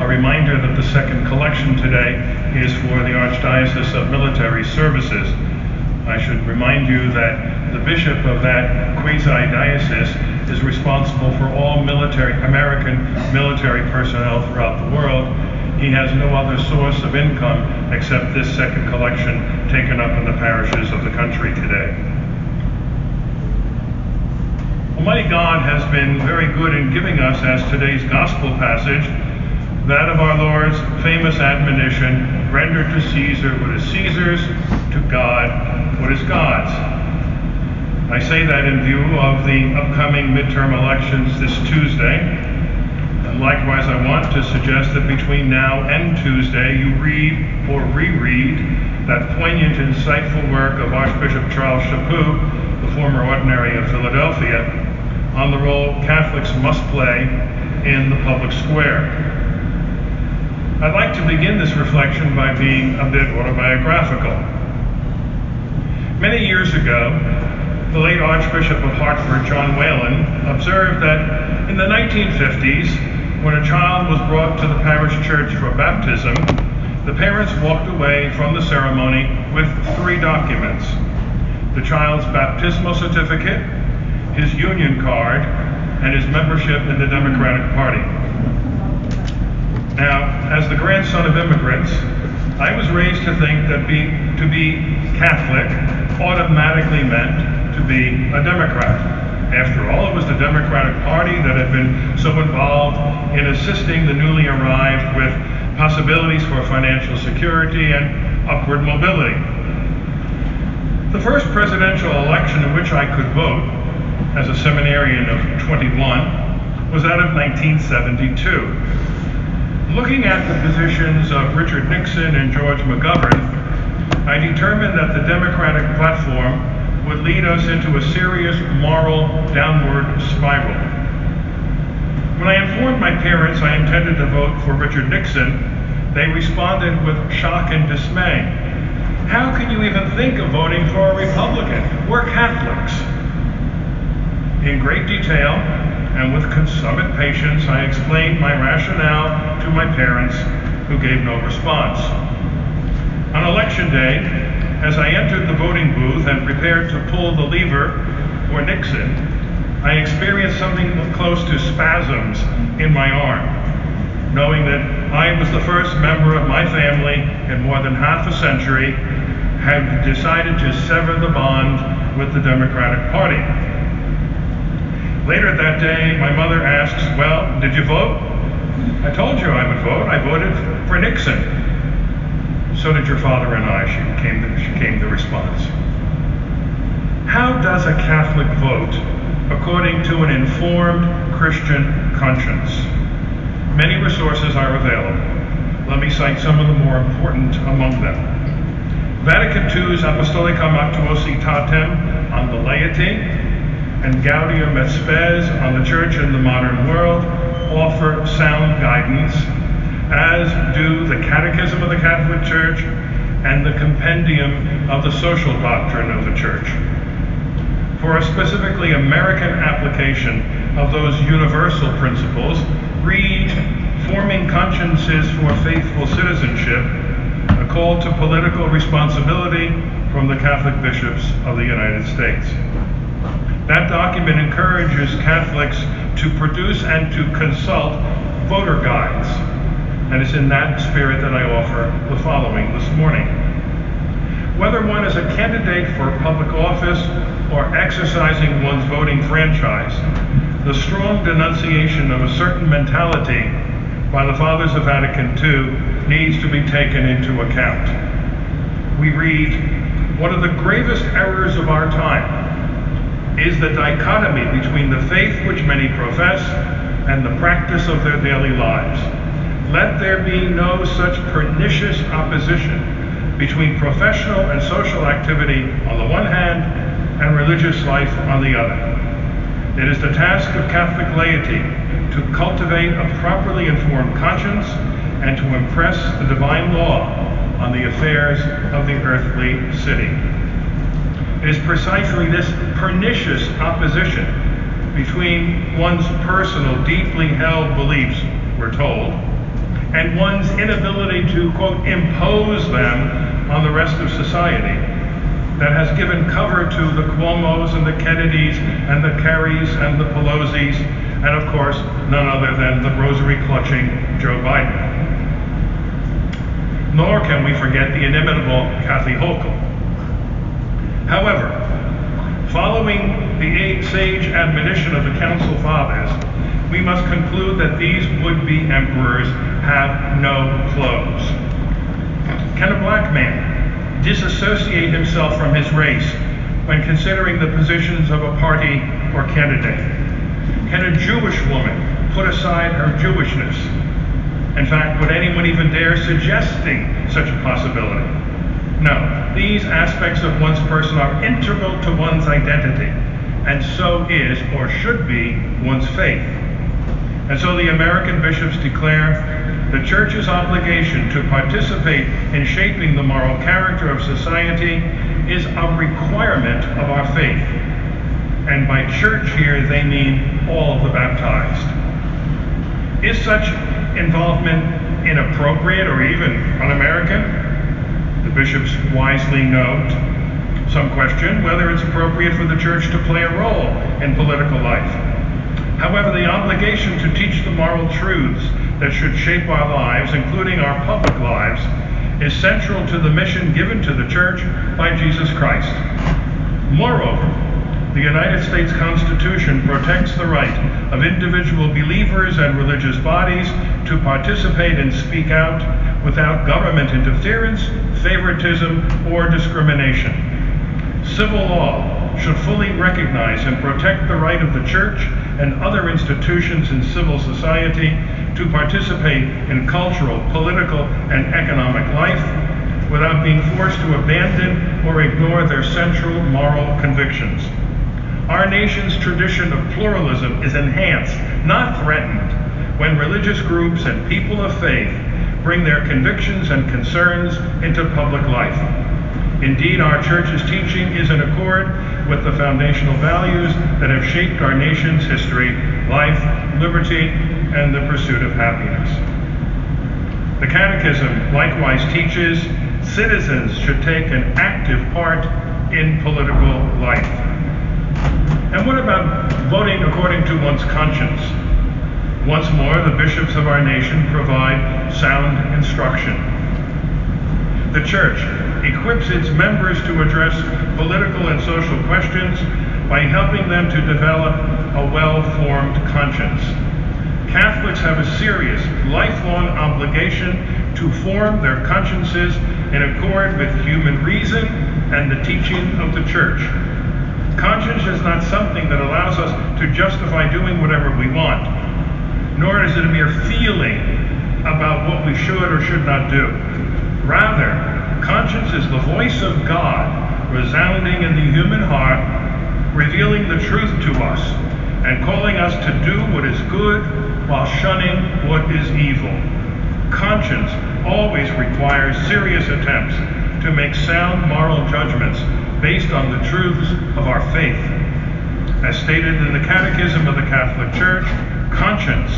A reminder that the second collection today is for the Archdiocese of Military Services. I should remind you that the bishop of that quasi-diocese is responsible for all American military personnel throughout the world. He has no other source of income except this second collection taken up in the parishes of the country today. Almighty God has been very good in giving us, as today's gospel passage, that of our Lord's famous admonition, render to Caesar what is Caesar's, to God what is God's. I say that in view of the upcoming midterm elections this Tuesday. And likewise, I want to suggest that between now and Tuesday, you read or reread that poignant, insightful work of Archbishop Charles Chaput, the former ordinary of Philadelphia, on the role Catholics must play in the public square. I'd like to begin this reflection by being a bit autobiographical. Many years ago, the late Archbishop of Hartford, John Whalen, observed that in the 1950s, when a child was brought to the parish church for baptism, the parents walked away from the ceremony with 3 documents: the child's baptismal certificate, his union card, and his membership in the Democratic Party. Now, as the grandson of immigrants, I was raised to think that to be Catholic automatically meant to be a Democrat. After all, it was the Democratic Party that had been so involved in assisting the newly arrived with possibilities for financial security and upward mobility. The first presidential election in which I could vote, as a seminarian of 21, was that of 1972. Looking at the positions of Richard Nixon and George McGovern, I determined that the Democratic platform would lead us into a serious moral downward spiral. When I informed my parents I intended to vote for Richard Nixon, they responded with shock and dismay. How can you even think of voting for a Republican? We're Catholics. In great detail and with consummate patience, I explained my rationale to my parents, who gave no response. On election day, as I entered the voting booth and prepared to pull the lever for Nixon, I experienced something close to spasms in my arm, knowing that I was the first member of my family in more than half a century had decided to sever the bond with the Democratic Party. Later that day, my mother asks, "Well, did you vote?" I told you I would vote. I voted for Nixon. "So did your father and I," came the response. How does a Catholic vote according to an informed Christian conscience? Many resources are available. Let me cite some of the more important among them. Vatican II's Apostolica Actuositatem on the laity and Gaudium et Spes on the Church in the modern world offer sound guidance, as do the Catechism of the Catholic Church and the Compendium of the Social Doctrine of the Church. For a specifically American application of those universal principles, read Forming Consciences for Faithful Citizenship, a call to political responsibility from the Catholic bishops of the United States. That document encourages Catholics to produce and to consult voter guides, and it's in that spirit that I offer the following this morning. Whether one is a candidate for public office or exercising one's voting franchise, the strong denunciation of a certain mentality by the Fathers of Vatican II needs to be taken into account. We read, "One of the gravest errors of our time is the dichotomy between the faith which many profess and the practice of their daily lives. Let there be no such pernicious opposition between professional and social activity on the one hand and religious life on the other. It is the task of Catholic laity to cultivate a properly informed conscience and to impress the divine law on the affairs of the earthly city." It is precisely this pernicious opposition between one's personal, deeply held beliefs, we're told, and one's inability to, quote, impose them on the rest of society that has given cover to the Cuomos and the Kennedys and the Kerrys and the Pelosi's, and of course, none other than the rosary-clutching Joe Biden. Nor can we forget the inimitable Kathy Hochul. However, following the sage admonition of the Council Fathers, we must conclude that these would-be emperors have no clothes. Can a black man disassociate himself from his race when considering the positions of a party or candidate? Can a Jewish woman put aside her Jewishness? In fact, would anyone even dare suggesting such a possibility? No, these aspects of one's person are integral to one's identity, and so is, or should be, one's faith. And so the American bishops declare the Church's obligation to participate in shaping the moral character of society is a requirement of our faith. And by church here, they mean all of the baptized. Is such involvement inappropriate or even un-American? The bishops wisely note. Some question whether it's appropriate for the Church to play a role in political life. However, the obligation to teach the moral truths that should shape our lives, including our public lives, is central to the mission given to the Church by Jesus Christ. Moreover, the United States Constitution protects the right of individual believers and religious bodies to participate and speak out without government interference, favoritism, or discrimination. Civil law should fully recognize and protect the right of the Church and other institutions in civil society to participate in cultural, political, and economic life without being forced to abandon or ignore their central moral convictions. Our nation's tradition of pluralism is enhanced, not threatened, when religious groups and people of faith bring their convictions and concerns into public life. Indeed, our Church's teaching is in accord with the foundational values that have shaped our nation's history: life, liberty, and the pursuit of happiness. The Catechism likewise teaches citizens should take an active part in political life. And what about voting according to one's conscience? Once more, the bishops of our nation provide sound instruction. The Church equips its members to address political and social questions by helping them to develop a well-formed conscience. Catholics have a serious, lifelong obligation to form their consciences in accord with human reason and the teaching of the Church. Conscience is not something that allows us to justify doing whatever we want, nor is it a mere feeling about what we should or should not do. Rather, conscience is the voice of God resounding in the human heart, revealing the truth to us and calling us to do what is good while shunning what is evil. Conscience always requires serious attempts to make sound moral judgments based on the truths of our faith. As stated in the Catechism of the Catholic Church, conscience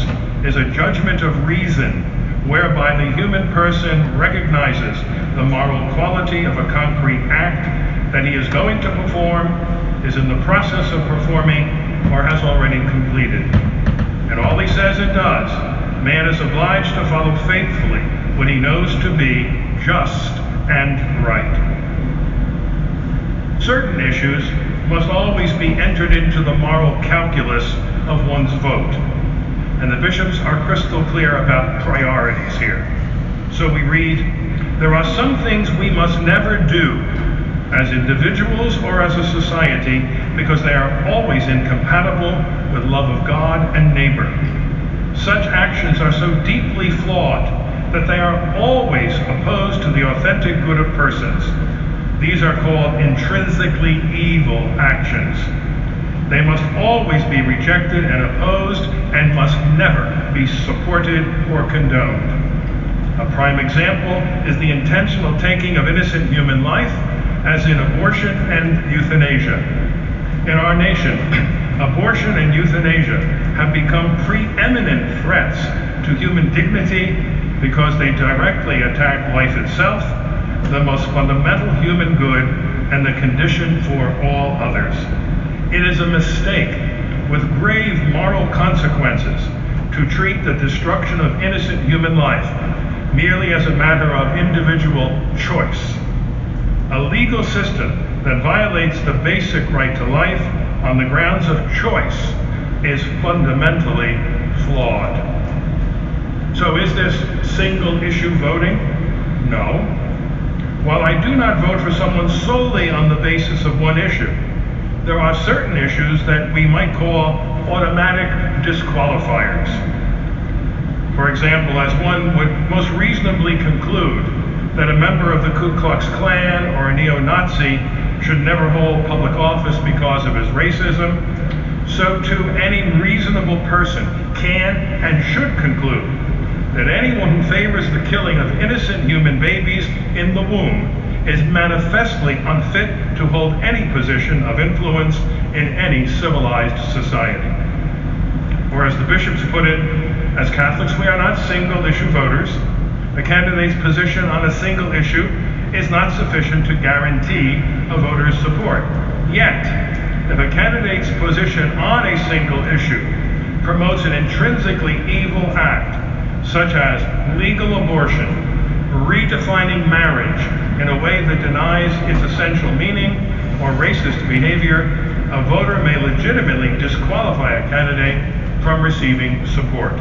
is a judgment of reason whereby the human person recognizes the moral quality of a concrete act that he is going to perform, is in the process of performing, or has already completed. And all he says and does, man is obliged to follow faithfully what he knows to be just and right. Certain issues must always be entered into the moral calculus of one's vote. And the bishops are crystal clear about priorities here. So we read, there are some things we must never do as individuals or as a society because they are always incompatible with love of God and neighbor. Such actions are so deeply flawed that they are always opposed to the authentic good of persons. These are called intrinsically evil actions. They must always be rejected and opposed and must never be supported or condoned. A prime example is the intentional taking of innocent human life, as in abortion and euthanasia. In our nation, abortion and euthanasia have become preeminent threats to human dignity because they directly attack life itself, the most fundamental human good, and the condition for all others. It is a mistake with grave moral consequences to treat the destruction of innocent human life merely as a matter of individual choice. A legal system that violates the basic right to life on the grounds of choice is fundamentally flawed. So is this single issue voting? No. While I do not vote for someone solely on the basis of one issue, there are certain issues that we might call automatic disqualifiers. For example, as one would most reasonably conclude that a member of the Ku Klux Klan or a neo-Nazi should never hold public office because of his racism, so too any reasonable person can and should conclude that anyone who favors the killing of innocent human babies in the womb is manifestly unfit to hold any position of influence in any civilized society. Or as the bishops put it, as Catholics we are not single-issue voters. A candidate's position on a single issue is not sufficient to guarantee a voter's support. Yet, if a candidate's position on a single issue promotes an intrinsically evil act, such as legal abortion, redefining marriage in a way that denies its essential meaning, or racist behavior, a voter may legitimately disqualify a candidate from receiving support.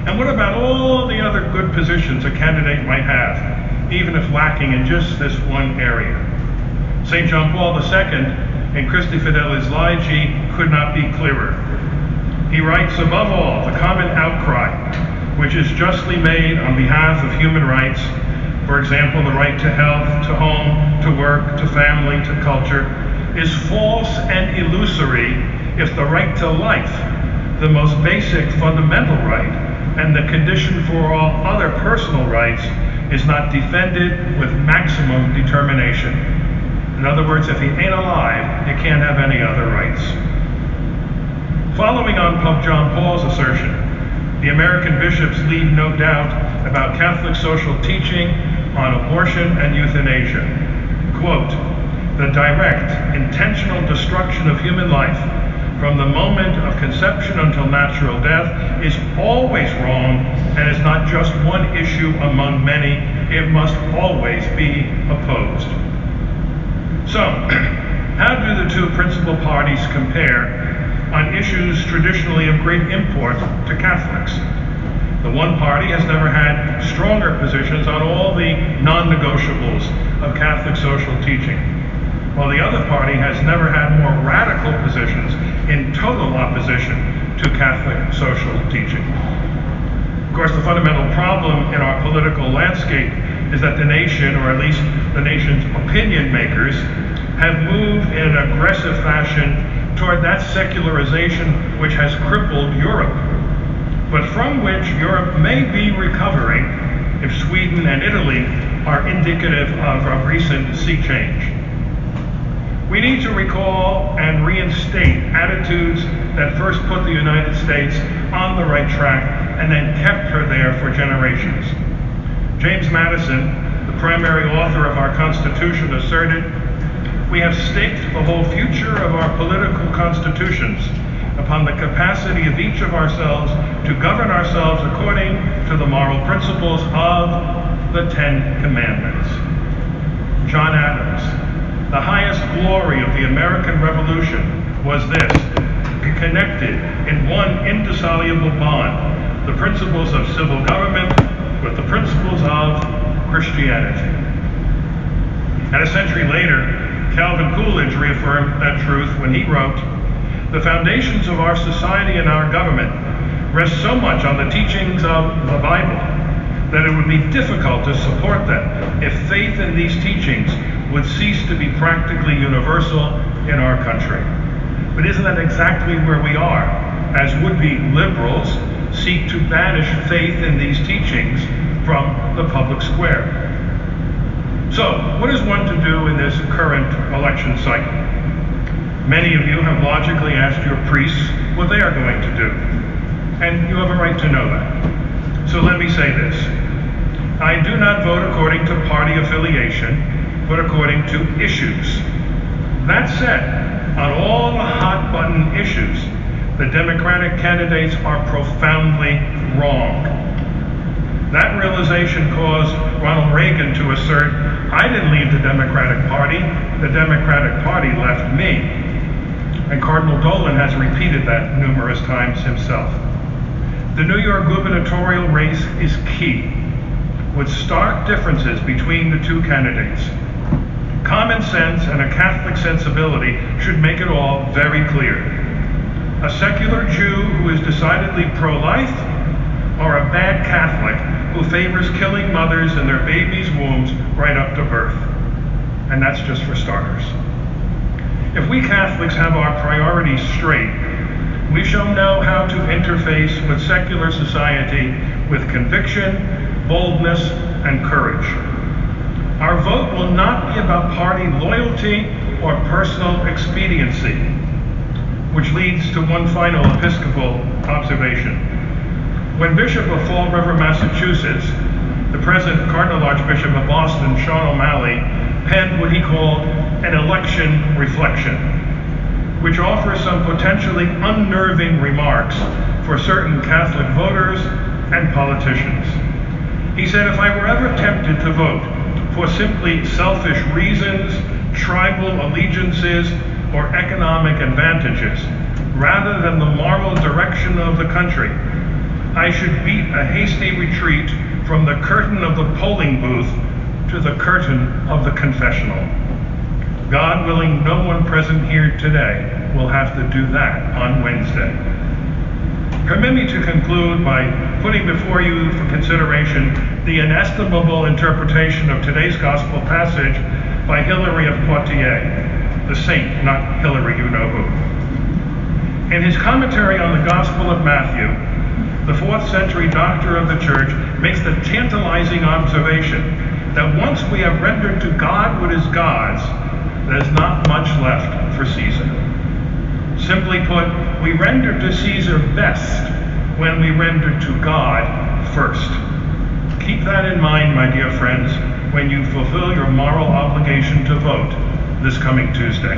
And what about all the other good positions a candidate might have, even if lacking in just this one area? St. John Paul II, in Christi Fidelis Legi, could not be clearer. He writes, above all, the common outcry, which is justly made on behalf of human rights, for example, the right to health, to home, to work, to family, to culture, is false and illusory if the right to life, the most basic fundamental right, and the condition for all other personal rights, is not defended with maximum determination. In other words, if he ain't alive, you can't have any other rights. Following on Pope John Paul's assertion, the American bishops leave no doubt about Catholic social teaching on abortion and euthanasia. Quote, the direct, intentional destruction of human life from the moment of conception until natural death is always wrong and is not just one issue among many. It must always be opposed. So, how do the two principal parties compare on issues traditionally of great import to Catholics? The one party has never had stronger positions on all the non-negotiables of Catholic social teaching, while the other party has never had more radical positions in total opposition to Catholic social teaching. Of course, the fundamental problem in our political landscape is that the nation, or at least the nation's opinion makers, have moved in an aggressive fashion toward that secularization which has crippled Europe, but from which Europe may be recovering if Sweden and Italy are indicative of a recent sea change. We need to recall and reinstate attitudes that first put the United States on the right track and then kept her there for generations. James Madison, the primary author of our Constitution, asserted, we have staked the whole future of our political constitutions upon the capacity of each of ourselves to govern ourselves according to the moral principles of the Ten Commandments. John Adams, the highest glory of the American Revolution was this, connected in one indissoluble bond, the principles of civil government with the principles of Christianity. And a century later, Calvin Coolidge reaffirmed that truth when he wrote, the foundations of our society and our government rest so much on the teachings of the Bible that it would be difficult to support them if faith in these teachings would cease to be practically universal in our country. But isn't that exactly where we are, as would-be liberals seek to banish faith in these teachings from the public square? So, what is one to do in this current election cycle? Many of you have logically asked your priests what they are going to do, and you have a right to know that. So let me say this. I do not vote according to party affiliation, but according to issues. That said, on all the hot-button issues, the Democratic candidates are profoundly wrong. That realization caused Ronald Reagan to assert, "I didn't leave the Democratic Party, the Democratic Party left me." And Cardinal Dolan has repeated that numerous times himself. The New York gubernatorial race is key, with stark differences between the two candidates. Common sense and a Catholic sensibility should make it all very clear. A secular Jew who is decidedly pro-life, or a bad Catholic who favors killing mothers in their babies' wombs right up to birth. And that's just for starters. If we Catholics have our priorities straight, we shall know how to interface with secular society with conviction, boldness, and courage. Our vote will not be about party loyalty or personal expediency, which leads to one final Episcopal observation. When Bishop of Fall River, Massachusetts, the present Cardinal Archbishop of Boston, Sean O'Malley, penned what he called an election reflection, which offers some potentially unnerving remarks for certain Catholic voters and politicians. He said, "If I were ever tempted to vote for simply selfish reasons, tribal allegiances, or economic advantages, rather than the moral direction of the country, I should beat a hasty retreat from the curtain of the polling booth to the curtain of the confessional." God willing, no one present here today will have to do that on Wednesday. Permit me to conclude by putting before you for consideration the inestimable interpretation of today's gospel passage by Hilary of Poitiers, the saint, not Hillary you-know-who. In his commentary on the Gospel of Matthew, the 4th century doctor of the Church makes the tantalizing observation that once we have rendered to God what is God's, there's not much left for Caesar. Simply put, we render to Caesar best when we render to God first. Keep that in mind, my dear friends, when you fulfill your moral obligation to vote this coming Tuesday.